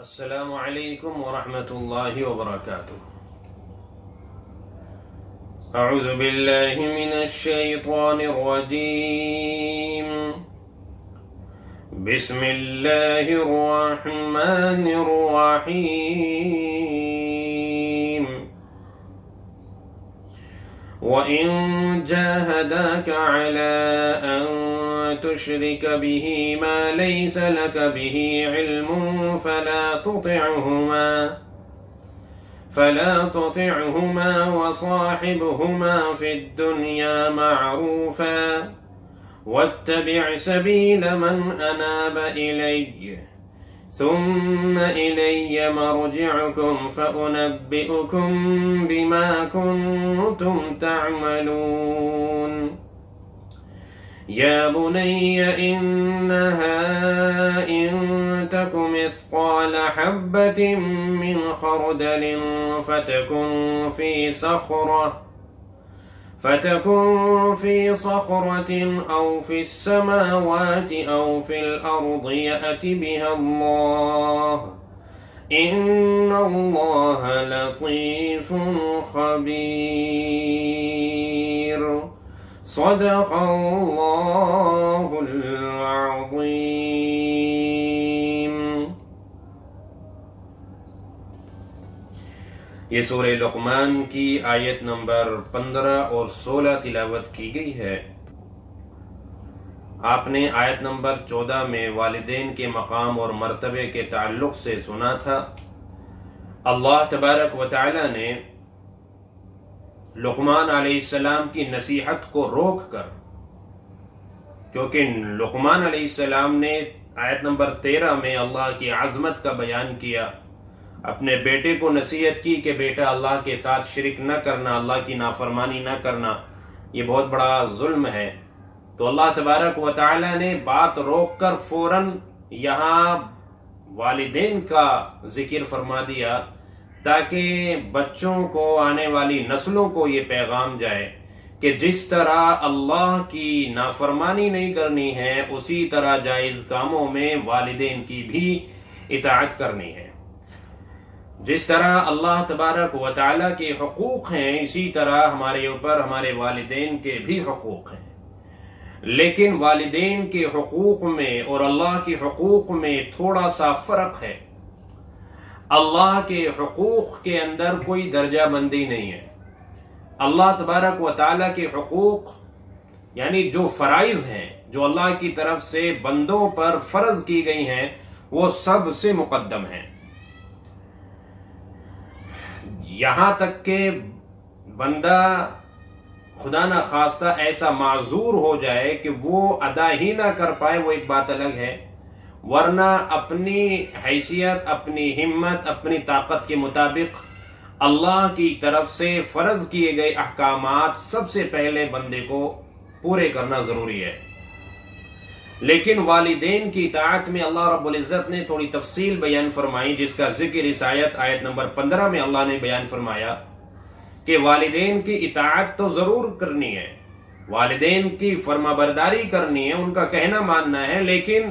السلام علیکم ورحمۃ اللہ وبرکاتہ۔ اعوذ باللہ من الشیطان الرجیم، بسم اللہ الرحمن الرحیم۔ وَإِن جَاهَدَاكَ عَلَىٰ أَن تُشْرِكَ بِهِ مَا لَيْسَ لَكَ بِهِ عِلْمٌ فَلَا تُطِعْهُمَا وَصَاحِبْهُمَا فِي الدُّنْيَا مَعْرُوفًا وَاتَّبِعْ سَبِيلَ مَنْ أَنَابَ إِلَيَّ ثُمَّ إِلَيَّ مَرْجِعُكُمْ فَأُنَبِّئُكُم بِمَا كُنتُمْ تَعْمَلُونَ۔ يَا بُنَيَّ إِنَّهَا إِن تَكُ مِثْقَالَ حَبَّةٍ مِّنْ خَرْدَلٍ فتكن في صخرة أو في السماوات أو في الأرض يأت بها الله إن الله لطيف خبير۔ صدق الله العظيم۔ یہ سورہ لقمان کی آیت نمبر 15 اور 16 تلاوت کی گئی ہے۔ آپ نے آیت نمبر 14 میں والدین کے مقام اور مرتبے کے تعلق سے سنا تھا۔ اللہ تبارک و تعالی نے لقمان علیہ السلام کی نصیحت کو روک کر، کیونکہ لقمان علیہ السلام نے آیت نمبر 13 میں اللہ کی عظمت کا بیان کیا، اپنے بیٹے کو نصیحت کی کہ بیٹا اللہ کے ساتھ شرک نہ کرنا، اللہ کی نافرمانی نہ کرنا، یہ بہت بڑا ظلم ہے۔ تو اللہ تبارک و تعالی نے بات روک کر فوراً یہاں والدین کا ذکر فرما دیا تاکہ بچوں کو، آنے والی نسلوں کو یہ پیغام جائے کہ جس طرح اللہ کی نافرمانی نہیں کرنی ہے، اسی طرح جائز کاموں میں والدین کی بھی اطاعت کرنی ہے۔ جس طرح اللہ تبارک و تعالیٰ کے حقوق ہیں، اسی طرح ہمارے اوپر ہمارے والدین کے بھی حقوق ہیں، لیکن والدین کے حقوق میں اور اللہ کے حقوق میں تھوڑا سا فرق ہے۔ اللہ کے حقوق کے اندر کوئی درجہ بندی نہیں ہے۔ اللہ تبارک و تعالیٰ کے حقوق یعنی جو فرائض ہیں، جو اللہ کی طرف سے بندوں پر فرض کی گئی ہیں، وہ سب سے مقدم ہیں، یہاں تک کہ بندہ خدا نہ خواستہ ایسا معذور ہو جائے کہ وہ ادا ہی نہ کر پائے، وہ ایک بات الگ ہے، ورنہ اپنی حیثیت، اپنی ہمت، اپنی طاقت کے مطابق اللہ کی طرف سے فرض کیے گئے احکامات سب سے پہلے بندے کو پورے کرنا ضروری ہے۔ لیکن والدین کی اطاعت میں اللہ رب العزت نے تھوڑی تفصیل بیان فرمائی، جس کا ذکر اس آیت نمبر 15 میں اللہ نے بیان فرمایا کہ والدین کی اطاعت تو ضرور کرنی ہے، والدین کی فرما برداری کرنی ہے، ان کا کہنا ماننا ہے، لیکن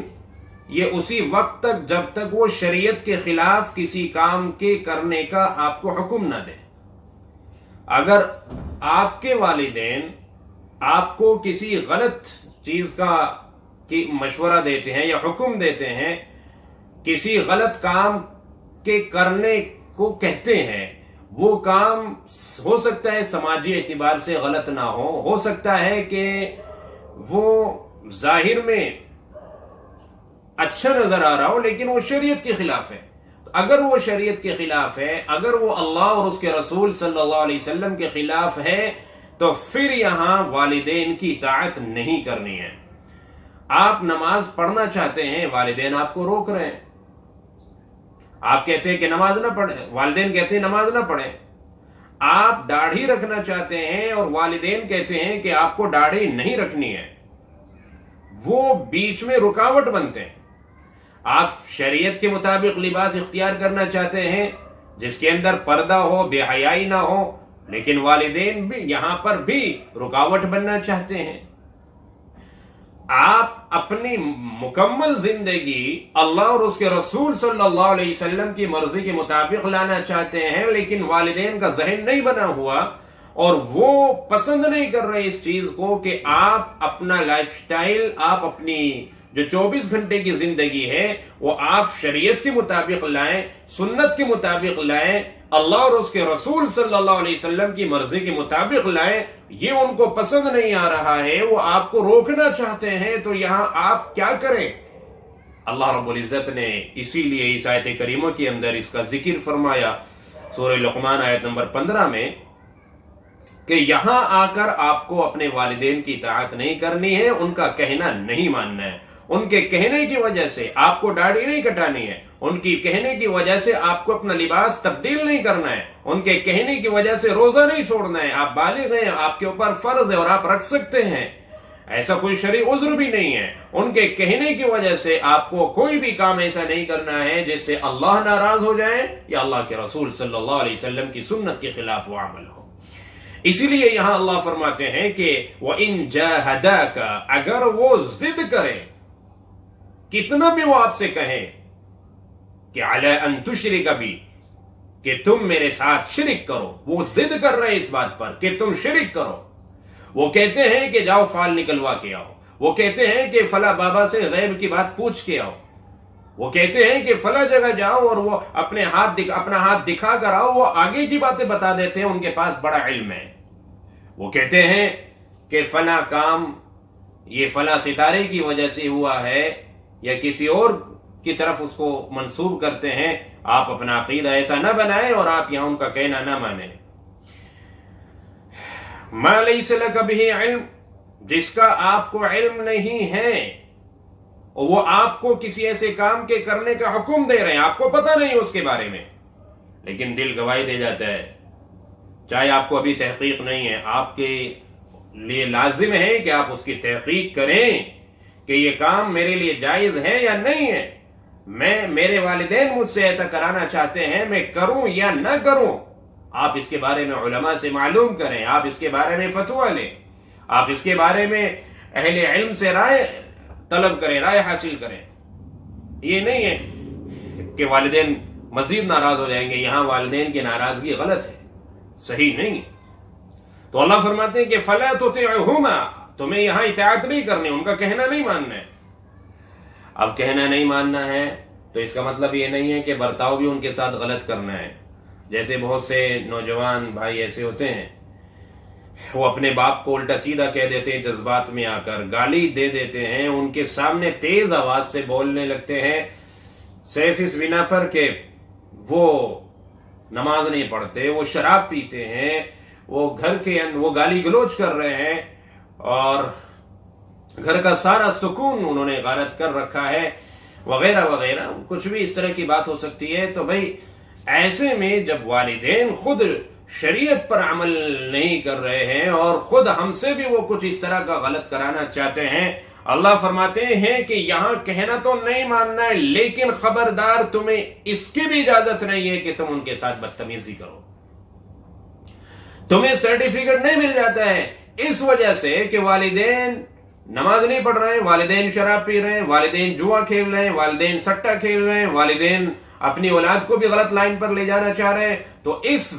یہ اسی وقت تک جب تک وہ شریعت کے خلاف کسی کام کے کرنے کا آپ کو حکم نہ دے۔ اگر آپ کے والدین آپ کو کسی غلط چیز کا کی مشورہ دیتے ہیں یا حکم دیتے ہیں، کسی غلط کام کے کرنے کو کہتے ہیں، وہ کام ہو سکتا ہے سماجی اعتبار سے غلط نہ ہو سکتا ہے کہ وہ ظاہر میں اچھا نظر آ رہا ہو، لیکن وہ شریعت کے خلاف ہے۔ اگر وہ شریعت کے خلاف ہے، اگر وہ اللہ اور اس کے رسول صلی اللہ علیہ وسلم کے خلاف ہے، تو پھر یہاں والدین کی اطاعت نہیں کرنی ہے۔ آپ نماز پڑھنا چاہتے ہیں، والدین آپ کو روک رہے ہیں، آپ کہتے ہیں کہ نماز نہ پڑھیں، والدین کہتے ہیں نماز نہ پڑھیں۔ آپ داڑھی رکھنا چاہتے ہیں اور والدین کہتے ہیں کہ آپ کو داڑھی نہیں رکھنی ہے، وہ بیچ میں رکاوٹ بنتے ہیں۔ آپ شریعت کے مطابق لباس اختیار کرنا چاہتے ہیں جس کے اندر پردہ ہو، بے حیائی نہ ہو، لیکن والدین بھی یہاں پر بھی رکاوٹ بننا چاہتے ہیں۔ آپ اپنی مکمل زندگی اللہ اور اس کے رسول صلی اللہ علیہ وسلم کی مرضی کے مطابق لانا چاہتے ہیں، لیکن والدین کا ذہن نہیں بنا ہوا اور وہ پسند نہیں کر رہے اس چیز کو کہ آپ اپنا لائف سٹائل، آپ اپنی جو 24 گھنٹے کی زندگی ہے وہ آپ شریعت کے مطابق لائیں، سنت کے مطابق لائیں، اللہ اور اس کے رسول صلی اللہ علیہ وسلم کی مرضی کے مطابق لائیں، یہ ان کو پسند نہیں آ رہا ہے، وہ آپ کو روکنا چاہتے ہیں، تو یہاں آپ کیا کریں؟ اللہ رب العزت نے اسی لیے اس آیت کریمہ کے اندر اس کا ذکر فرمایا سورہ لقمان آیت نمبر 15 میں کہ یہاں آ کر آپ کو اپنے والدین کی اطاعت نہیں کرنی ہے، ان کا کہنا نہیں ماننا ہے، ان کے کہنے کی وجہ سے آپ کو داڑھی نہیں کٹانی ہے، ان کی کہنے کی وجہ سے آپ کو اپنا لباس تبدیل نہیں کرنا ہے، ان کے کہنے کی وجہ سے روزہ نہیں چھوڑنا ہے، آپ بالغ ہیں، آپ کے اوپر فرض ہے اور آپ رکھ سکتے ہیں، ایسا کوئی شرعی عذر بھی نہیں ہے، ان کے کہنے کی وجہ سے آپ کو کوئی بھی کام ایسا نہیں کرنا ہے جس سے اللہ ناراض ہو جائے یا اللہ کے رسول صلی اللہ علیہ وسلم کی سنت کے خلاف وہ عمل ہو۔ اسی لیے یہاں اللہ فرماتے ہیں کہ وَإِن جَاهَدَاكَ، اگر وہ ضد کرے، کتنا بھی وہ آپ سے کہیں کہ عَلَىٰ أَن تُشْرِكَ بِي، کہ تم میرے ساتھ شرک کرو، وہ ضد کر رہے اس بات پر کہ تم شرک کرو، وہ کہتے ہیں کہ جاؤ فال نکلوا کے آؤ، وہ کہتے ہیں کہ فلاں بابا سے غیب کی بات پوچھ کے آؤ، وہ کہتے ہیں کہ فلاں جگہ جاؤ اور وہ اپنا ہاتھ دکھا کر آؤ، وہ آگے کی باتیں بتا دیتے ہیں، ان کے پاس بڑا علم ہے، وہ کہتے ہیں کہ فلاں کام یہ فلاں ستارے کی وجہ سے ہوا ہے یا کسی اور کی طرف اس کو منسوب کرتے ہیں، آپ اپنا عقیدہ ایسا نہ بنائیں اور آپ یہاں ان کا کہنا نہ مانیں۔ مَا لَيْسَ لَكَ بِهِ علم، جس کا آپ کو علم نہیں ہے، وہ آپ کو کسی ایسے کام کے کرنے کا حکم دے رہے ہیں، آپ کو پتہ نہیں اس کے بارے میں، لیکن دل گواہی دے جاتا ہے، چاہے آپ کو ابھی تحقیق نہیں ہے، آپ کے لیے لازم ہے کہ آپ اس کی تحقیق کریں کہ یہ کام میرے لیے جائز ہے یا نہیں ہے، میرے والدین مجھ سے ایسا کرانا چاہتے ہیں، میں کروں یا نہ کروں، آپ اس کے بارے میں علماء سے معلوم کریں، آپ اس کے بارے میں فتویٰ لیں، آپ اس کے بارے میں اہل علم سے رائے طلب کریں، رائے حاصل کریں۔ یہ نہیں ہے کہ والدین مزید ناراض ہو جائیں گے، یہاں والدین کی ناراضگی غلط ہے، صحیح نہیں ہے۔ تو اللہ فرماتے ہیں کہ فَلَا تُطِعْهُمَا، تمہیں یہاں اطاعت نہیں کرنی، ان کا کہنا نہیں ماننا ہے۔ اب کہنا نہیں ماننا ہے تو اس کا مطلب یہ نہیں ہے کہ برتاؤ بھی ان کے ساتھ غلط کرنا ہے۔ جیسے بہت سے نوجوان بھائی ایسے ہوتے ہیں، وہ اپنے باپ کو الٹا سیدھا کہہ دیتے ہیں، جذبات میں آ کر گالی دے دیتے ہیں، ان کے سامنے تیز آواز سے بولنے لگتے ہیں، صرف اس بنا پر کہ وہ نماز نہیں پڑھتے، وہ شراب پیتے ہیں، وہ گھر کے اندر وہ گالی گلوچ کر رہے ہیں اور گھر کا سارا سکون انہوں نے غارت کر رکھا ہے، وغیرہ وغیرہ، کچھ بھی اس طرح کی بات ہو سکتی ہے۔ تو بھائی ایسے میں جب والدین خود شریعت پر عمل نہیں کر رہے ہیں اور خود ہم سے بھی وہ کچھ اس طرح کا غلط کرانا چاہتے ہیں، اللہ فرماتے ہیں کہ یہاں کہنا تو نہیں ماننا ہے، لیکن خبردار تمہیں اس کی بھی اجازت نہیں ہے کہ تم ان کے ساتھ بدتمیزی کرو۔ تمہیں سرٹیفکیٹ نہیں مل جاتا ہے اس وجہ سے کہ والدین نماز نہیں پڑھ رہے ہیں، والدین شراب پی رہے ہیں، والدین جوا کھیل رہے ہیں، والدین سٹا کھیل رہے ہیں، والدین اپنی اولاد کو بھی غلط لائن پر لے جانا چاہ رہے ہیں، تو اس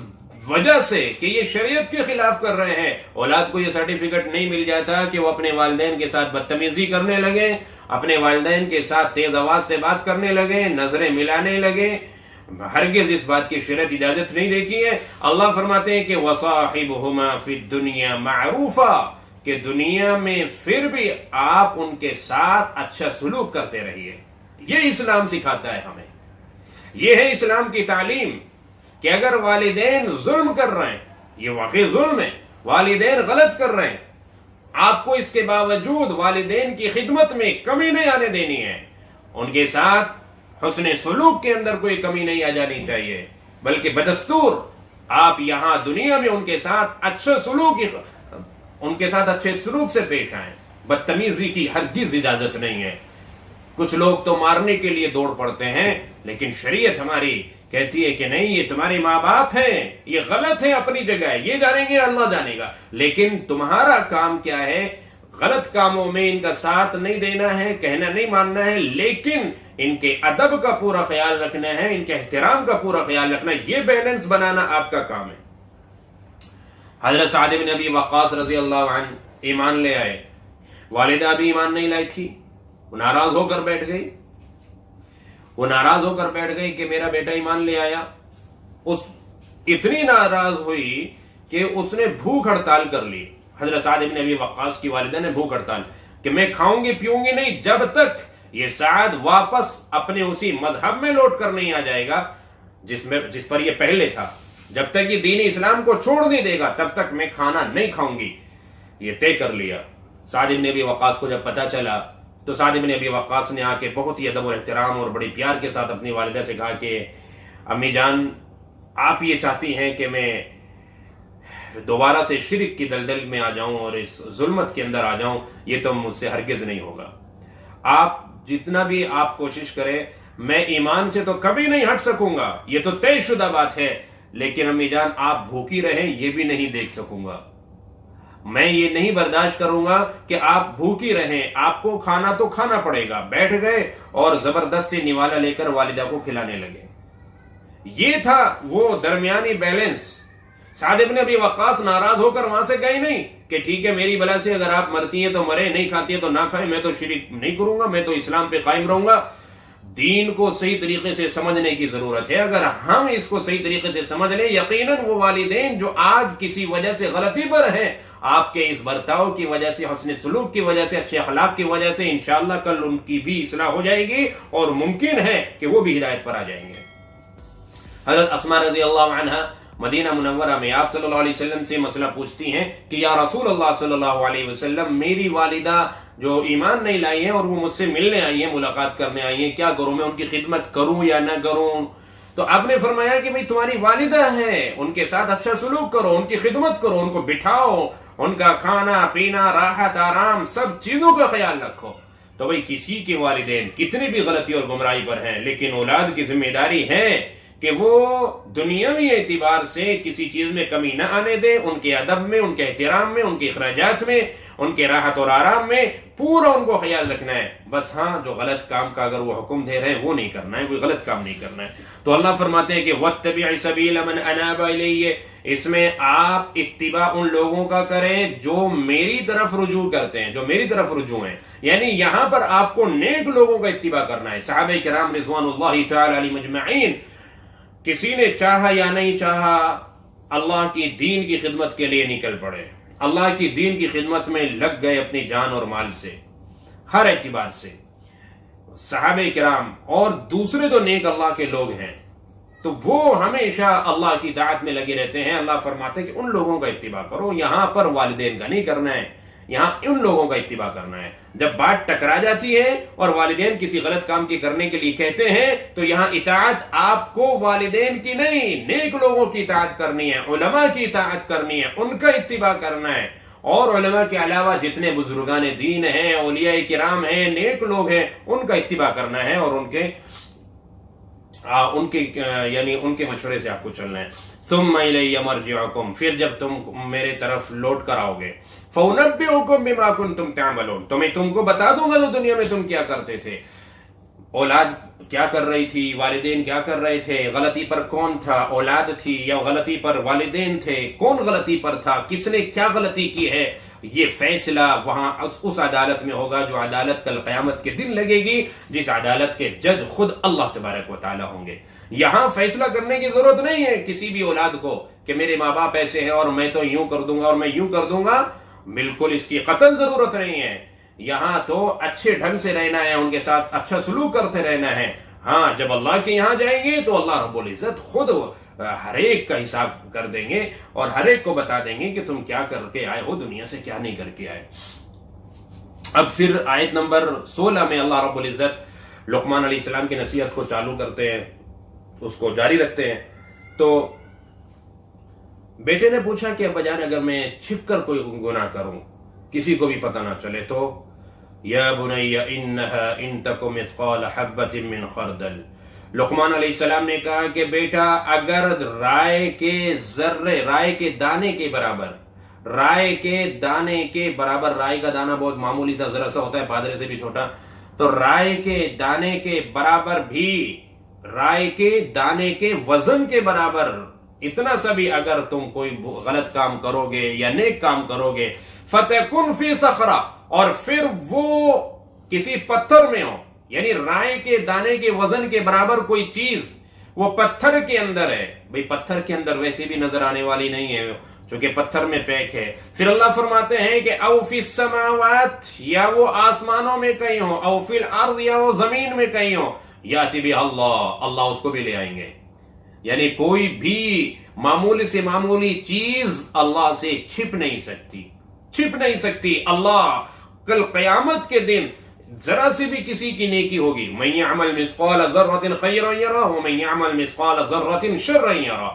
وجہ سے کہ یہ شریعت کے خلاف کر رہے ہیں، اولاد کو یہ سرٹیفکیٹ نہیں مل جاتا کہ وہ اپنے والدین کے ساتھ بدتمیزی کرنے لگے، اپنے والدین کے ساتھ تیز آواز سے بات کرنے لگے، نظریں ملانے لگے۔ ہرگز اس بات کی شریعت اجازت نہیں دیتی ہے۔ اللہ فرماتے ہیں کہ وَصَاحِبُهُمَا فِي الدُّنْيَا مَعْرُوفًا، کہ دنیا میں پھر بھی آپ ان کے ساتھ اچھا سلوک کرتے رہیے۔ یہ اسلام سکھاتا ہے ہمیں، یہ ہے اسلام کی تعلیم کہ اگر والدین ظلم کر رہے ہیں، یہ واقعی ظلم ہے، والدین غلط کر رہے ہیں، آپ کو اس کے باوجود والدین کی خدمت میں کمی نہیں آنے دینی ہے، ان کے ساتھ حسن سلوک کے اندر کوئی کمی نہیں آ جانی چاہیے، بلکہ بدستور آپ یہاں دنیا میں ان کے ساتھ اچھے سلوک سے پیش آئیں، بدتمیزی کی ہرگز اجازت نہیں ہے۔ کچھ لوگ تو مارنے کے لیے دوڑ پڑتے ہیں، لیکن شریعت ہماری کہتی ہے کہ نہیں، یہ تمہارے ماں باپ ہیں، یہ غلط ہے اپنی جگہ ہے، یہ جانیں گے اللہ جانے گا، لیکن تمہارا کام کیا ہے؟ غلط کاموں میں ان کا ساتھ نہیں دینا ہے، کہنا نہیں ماننا ہے، لیکن ان کے ادب کا پورا خیال رکھنا ہے، ان کے احترام کا پورا خیال رکھنا ہے، یہ بیلنس بنانا آپ کا کام ہے۔ حضرت سعد بن ابی وقاص رضی اللہ عنہ ایمان لے آئے، والدہ بھی ایمان نہیں لائی تھی، وہ ناراض ہو کر بیٹھ گئی کہ میرا بیٹا ایمان لے آیا۔ اتنی ناراض ہوئی کہ اس نے بھوک ہڑتال کر لی۔ حضرت سعد بن ابی وقاص کی والدہ نے بھوک ہڑتال کہ میں کھاؤں گی پیوں گی نہیں جب تک یہ سعد واپس اپنے اسی مذہب میں لوٹ کر نہیں آ جائے گا جس پر یہ پہلے تھا، جب تک یہ دین اسلام کو چھوڑ نہیں دے گا تب تک میں کھانا نہیں کھاؤں گی، یہ طے کر لیا۔ سعد بن ابی وقاص کو جب پتا چلا تو سعد بن ابی وقاص نے آ کے بہت ہی ادب اور احترام اور بڑی پیار کے ساتھ اپنی والدہ سے کہا کہ امی جان، آپ یہ چاہتی ہیں کہ میں دوبارہ سے شرک کی دلدل میں آ جاؤں اور اس ظلمت کے اندر آ جاؤں، یہ تو مجھ سے ہرگز نہیں ہوگا۔ آپ جتنا بھی آپ کوشش کریں، میں ایمان سے تو کبھی نہیں ہٹ سکوں گا، یہ تو طے شدہ بات ہے، لیکن امی جان آپ بھوکی رہیں یہ بھی نہیں دیکھ سکوں گا۔ میں یہ نہیں برداشت کروں گا کہ آپ بھوکی رہیں، آپ کو کھانا تو کھانا پڑے گا۔ بیٹھ گئے اور زبردستی نوالا لے کر والدہ کو کھلانے لگے۔ یہ تھا وہ درمیانی بیلنس۔ سعد بن ابی وقاص ناراض ہو کر وہاں سے گئے نہیں کہ ٹھیک ہے میری بلا سے اگر آپ مرتی ہیں تو مرے، نہیں کھاتی ہیں تو نہ کھائیں، میں تو شرک نہیں کروں گا، میں تو اسلام پہ قائم رہوں گا۔ دین کو صحیح طریقے سے سمجھنے کی ضرورت ہے۔ اگر ہم اس کو صحیح طریقے سے سمجھ لیں، یقیناً وہ والدین جو آج کسی وجہ سے غلطی پر ہیں، آپ کے اس برتاؤ کی وجہ سے، حسن سلوک کی وجہ سے، اچھے اخلاق کی وجہ سے انشاءاللہ کل ان کی بھی اصلاح ہو جائے گی اور ممکن ہے کہ وہ بھی ہدایت پر آ جائیں گے۔ حضرت اسماء رضی اللہ عنہا مدینہ منورہ میں آپ صلی اللہ علیہ وسلم سے مسئلہ پوچھتی ہیں کہ یا رسول اللہ صلی اللہ علیہ وسلم، میری والدہ جو ایمان نہیں لائی ہیں اور وہ مجھ سے ملنے آئی ہیں، ملاقات کرنے آئی ہیں، کیا کروں؟ میں ان کی خدمت کروں یا نہ کروں؟ تو آپ نے فرمایا کہ بھئی تمہاری والدہ ہیں، ان کے ساتھ اچھا سلوک کرو، ان کی خدمت کرو، ان کو بٹھاؤ، ان کا کھانا پینا، راحت آرام، سب چیزوں کا خیال رکھو۔ تو بھئی کسی کے والدین کتنی بھی غلطی اور گمراہی پر ہیں، لیکن اولاد کی ذمہ داری ہے کہ وہ دنیاوی اعتبار سے کسی چیز میں کمی نہ آنے دے، ان کے ادب میں، ان کے احترام میں، ان کے اخراجات میں، ان کے راحت اور آرام میں پورا ان کو خیال رکھنا ہے۔ بس ہاں، جو غلط کام کا اگر وہ حکم دے رہے ہیں وہ نہیں کرنا ہے، کوئی غلط کام نہیں کرنا ہے۔ تو اللہ فرماتے ہیں کہ وَاتَّبِعْ سَبِيلَ مَنْ أَنَابَ إِلَيَّ، اس میں آپ اتباع ان لوگوں کا کریں جو میری طرف رجوع کرتے ہیں، جو میری طرف رجوع ہیں، یعنی یہاں پر آپ کو نیک لوگوں کا اتباع کرنا ہے۔ صحابہ کرام رضوان اللہ تعالی علیہم اجمعین، کسی نے چاہا یا نہیں چاہا اللہ کی دین کی خدمت کے لیے نکل پڑے، اللہ کی دین کی خدمت میں لگ گئے اپنی جان اور مال سے، ہر اعتبار سے۔ صحابہ کرام اور دوسرے تو نیک اللہ کے لوگ ہیں تو وہ ہمیشہ اللہ کی اطاعت میں لگے رہتے ہیں۔ اللہ فرماتے ہیں کہ ان لوگوں کا اتباع کرو، یہاں پر والدین کا نہیں کرنا ہے، یہاں ان لوگوں کا اتباع کرنا ہے۔ جب بات ٹکرا جاتی ہے اور والدین کسی غلط کام کی کرنے کے لیے کہتے ہیں تو یہاں اطاعت آپ کو والدین کی نہیں، نیک لوگوں کی اطاعت کرنی ہے، علماء کی اطاعت کرنی ہے، ان کا اتباع کرنا ہے۔ اور علماء کے علاوہ جتنے بزرگان دین ہیں، اولیاء کرام ہیں، نیک لوگ ہیں، ان کا اتباع کرنا ہے اور ان کے مشورے سے آپ کو چلنا ہے۔ ثم الی مرجعکم، پھر جب تم میرے طرف لوٹ کر آؤ گے، فَأُنَبِّئُكُم بِمَا كُنتُمْ تَعْمَلُونَ، تو میں تم کو بتا دوں گا تو دنیا میں تم کیا کرتے تھے، اولاد کیا کر رہی تھی، والدین کیا کر رہے تھے، غلطی پر کون تھا، اولاد تھی یا غلطی پر والدین تھے، کون غلطی پر تھا، کس نے کیا غلطی کی ہے، یہ فیصلہ وہاں اس عدالت میں ہوگا جو عدالت کل قیامت کے دن لگے گی، جس عدالت کے جج خود اللہ تبارک و تعالی ہوں گے۔ یہاں فیصلہ کرنے کی ضرورت نہیں ہے کسی بھی اولاد کو کہ میرے ماں باپ ایسے ہیں اور میں تو یوں کر دوں گا اور میں یوں کر دوں گا، بالکل اس کی قطعاً ضرورت نہیں ہے۔ یہاں تو اچھے ڈھنگ سے رہنا ہے، ان کے ساتھ اچھا سلوک کرتے رہنا ہے۔ ہاں، جب اللہ کے یہاں جائیں گے تو اللہ رب العزت خود ہر ایک کا حساب کر دیں گے اور ہر ایک کو بتا دیں گے کہ تم کیا کر کے آئے ہو، دنیا سے کیا نہیں کر کے آئے۔ اب پھر آیت نمبر 16 میں اللہ رب العزت لقمان علیہ السلام کی نصیحت کو چالو کرتے ہیں، اس کو جاری رکھتے ہیں۔ تو بیٹے نے پوچھا کہ ابا جان، اگر میں چھپ کر کوئی گناہ کروں، کسی کو بھی پتہ نہ چلے، تو یا بنی انہا ان تک مثقال حبۃ من خردل، لقمان علیہ السلام نے کہا کہ بیٹا، اگر رائے کے ذرے، رائے کے دانے کے برابر، رائے کے دانے کے برابر. رائے کا دانا بہت معمولی سا ذرا سا ہوتا ہے, بادرے سے بھی چھوٹا. تو رائے کے دانے کے برابر بھی, رائے کے دانے کے وزن کے برابر اتنا سا بھی اگر تم کوئی غلط کام کرو گے یا نیک کام کرو گے, فَتَكُنْ فِي صَخْرَةٍ, اور پھر وہ کسی پتھر میں ہو, یعنی رائے کے دانے کے وزن کے برابر کوئی چیز وہ پتھر کے اندر ہے. بھئی پتھر کے اندر ویسے بھی نظر آنے والی نہیں ہے چونکہ پتھر میں پیک ہے. پھر اللہ فرماتے ہیں کہ او فی السماوات, یا وہ آسمانوں میں کہیں ہو, او فی الارض, یا وہ زمین میں کہیں ہو, یاتی بھی اللہ اس کو بھی لے آئیں گے. یعنی کوئی بھی معمولی سے معمولی چیز اللہ سے چھپ نہیں سکتی, چھپ نہیں سکتی. اللہ کل قیامت کے دن ذرا سے بھی کسی کی نیکی ہوگی, من یعمل مثقال ذرۃ خیرا یرہ ومن یعمل مثقال ذرۃ شرا یرہ,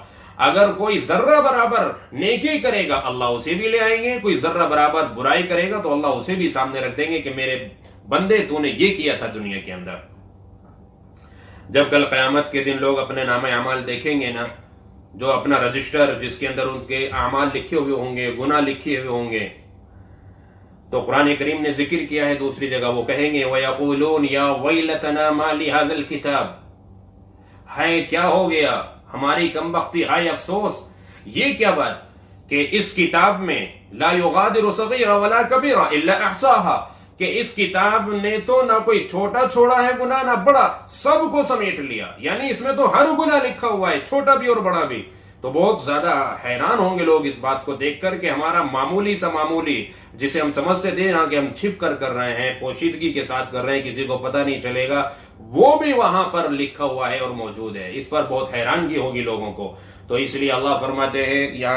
اگر کوئی ذرہ برابر نیکی کرے گا اللہ اسے بھی لے آئیں گے, کوئی ذرہ برابر برائی کرے گا تو اللہ اسے بھی سامنے رکھ دیں گے کہ میرے بندے تو نے یہ کیا تھا دنیا کے اندر. جب کل قیامت کے دن لوگ اپنے نام اعمال دیکھیں گے نا, جو اپنا رجسٹر جس کے اندر ان کے اعمال لکھے ہوئے ہوں گے, گناہ لکھے ہوئے ہوں گے, تو قرآن کریم نے ذکر کیا ہے دوسری جگہ, وہ کہیں گے وَيَقُولُونَ يَا وَيْلَتَنَا مَا لِهَذَا الْكِتَابِ, ہے کیا ہو گیا ہماری کمبختی, ہائے افسوس, یہ کیا بات کہ اس کتاب میں لا يغادر صغيرا ولا كبيرا الا احصاها, کہ اس کتاب نے تو نہ کوئی چھوٹا چھوڑا ہے گناہ نہ بڑا, سب کو سمیٹ لیا. یعنی اس میں تو ہر گناہ لکھا ہوا ہے, چھوٹا بھی اور بڑا بھی. تو بہت زیادہ حیران ہوں گے لوگ اس بات کو دیکھ کر کہ ہمارا معمولی سا معمولی جسے ہم سمجھتے تھے نا کہ ہم چھپ کر رہے ہیں, پوشیدگی کے ساتھ کر رہے ہیں, کسی کو پتہ نہیں چلے گا, وہ بھی وہاں پر لکھا ہوا ہے اور موجود ہے. اس پر بہت حیرانگی ہوگی لوگوں کو. تو اس لیے اللہ فرماتے ہیں یا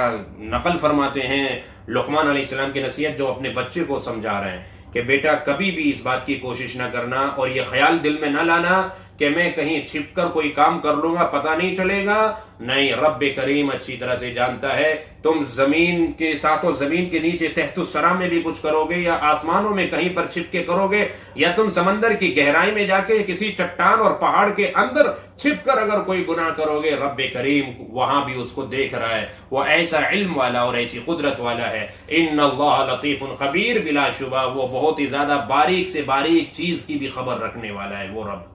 نقل فرماتے ہیں لقمان علیہ السلام کی نصیحت جو اپنے بچے کو سمجھا رہے ہیں کہ بیٹا کبھی بھی اس بات کی کوشش نہ کرنا اور یہ خیال دل میں نہ لانا کہ میں کہیں چھپ کر کوئی کام کر لوں گا پتہ نہیں چلے گا. نہیں, رب کریم اچھی طرح سے جانتا ہے. تم زمین کے ساتھ و زمین کے نیچے تحت الثری میں بھی کچھ کرو گے یا آسمانوں میں کہیں پر چھپ کے کرو گے, یا تم سمندر کی گہرائی میں جا کے کسی چٹان اور پہاڑ کے اندر چھپ کر اگر کوئی گناہ کرو گے, رب کریم وہاں بھی اس کو دیکھ رہا ہے. وہ ایسا علم والا اور ایسی قدرت والا ہے. ان اللہ لطیف خبیر, بلا شبہ وہ بہت ہی زیادہ باریک سے باریک چیز کی بھی خبر رکھنے والا ہے. وہ رب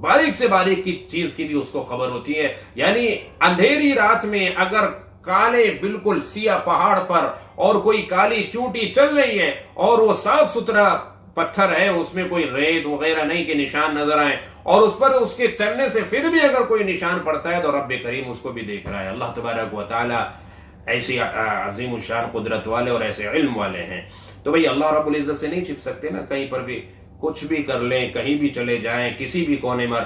باریک سے باریک کی چیز کی بھی اس کو خبر ہوتی ہے. یعنی اندھیری رات میں اگر کالے بالکل سیاہ پہاڑ پر اور کوئی کالی چونٹی چل رہی ہے اور وہ صاف ستھرا پتھر ہے, اس میں کوئی ریت وغیرہ نہیں کہ نشان نظر آئے, اور اس پر اس کے چلنے سے پھر بھی اگر کوئی نشان پڑتا ہے تو رب کریم اس کو بھی دیکھ رہا ہے. اللہ تبارک و تعالی ایسی عظیم الشان قدرت والے اور ایسے علم والے ہیں. تو بھئی اللہ رب العزت سے نہیں چھپ سکتے نا, کہیں پر بھی کچھ بھی کر لیں, کہیں بھی چلے جائیں, کسی بھی کونے میں.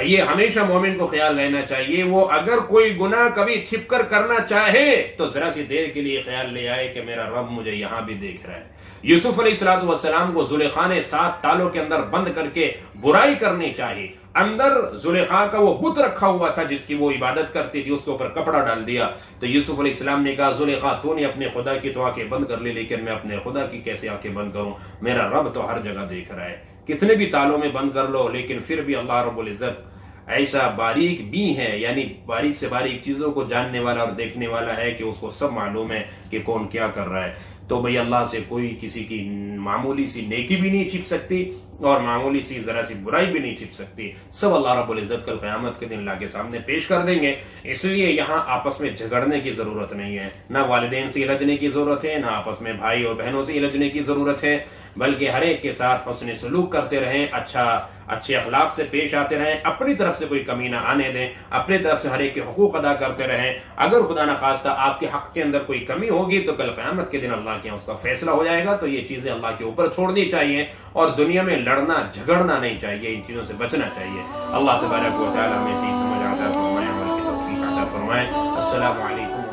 یہ ہمیشہ مومن کو خیال رہنا چاہیے, وہ اگر کوئی گناہ کبھی چھپ کر کرنا چاہے تو ذرا سی دیر کے لیے خیال لے آئے کہ میرا رب مجھے یہاں بھی دیکھ رہا ہے. یوسف علیہ السلام کو زلیخا نے 7 تالوں کے اندر بند کر کے برائی کرنی چاہیے. اندر زلیخا کا وہ بت رکھا ہوا تھا جس کی وہ عبادت کرتی تھی, اس کے اوپر کپڑا ڈال دیا. تو یوسف علیہ السلام نے کہا زلیخا تو نے اپنے خدا کی تو آنکھیں بند کر لی, لیکن میں اپنے خدا کی کیسے آنکھیں بند کروں, میرا رب تو ہر جگہ دیکھ رہا ہے. کتنے بھی تالوں میں بند کر لو لیکن پھر بھی اللہ رب العزت ایسا باریک بھی ہے, یعنی باریک سے باریک چیزوں کو جاننے والا اور دیکھنے والا ہے کہ اس کو سب معلوم ہے کہ کون کیا کر رہا ہے. تو بھئی اللہ سے کوئی کسی کی معمولی سی نیکی بھی نہیں چھپ سکتی اور معمولی سی ذرا سی برائی بھی نہیں چھپ سکتی. سب اللہ رب العزت کل قیامت کے دن اللہ کے سامنے پیش کر دیں گے. اس لیے یہاں آپس میں جھگڑنے کی ضرورت نہیں ہے, نہ والدین سے الجھنے کی ضرورت ہے, نہ آپس میں بھائی اور بہنوں سے الجھنے کی ضرورت ہے, بلکہ ہر ایک کے ساتھ حسن سلوک کرتے رہیں, اچھے اخلاق سے پیش آتے رہیں, اپنی طرف سے کوئی کمی نہ آنے دیں, اپنی طرف سے ہر ایک کے حقوق ادا کرتے رہیں. اگر خدا نخواستہ آپ کے حق کے اندر کوئی کمی ہوگی تو کل قیامت کے دن اللہ کے اس کا فیصلہ ہو جائے گا. تو یہ چیزیں اللہ کے اوپر چھوڑنی چاہیے اور دنیا میں لڑنا جھگڑنا نہیں چاہیے, ان چیزوں سے بچنا چاہیے. اللہ تبارک و تعالی ہمیں صحیح سمجھ عطا فرمائے, عمل کی توفیق عطا فرمائے. السلام علیکم.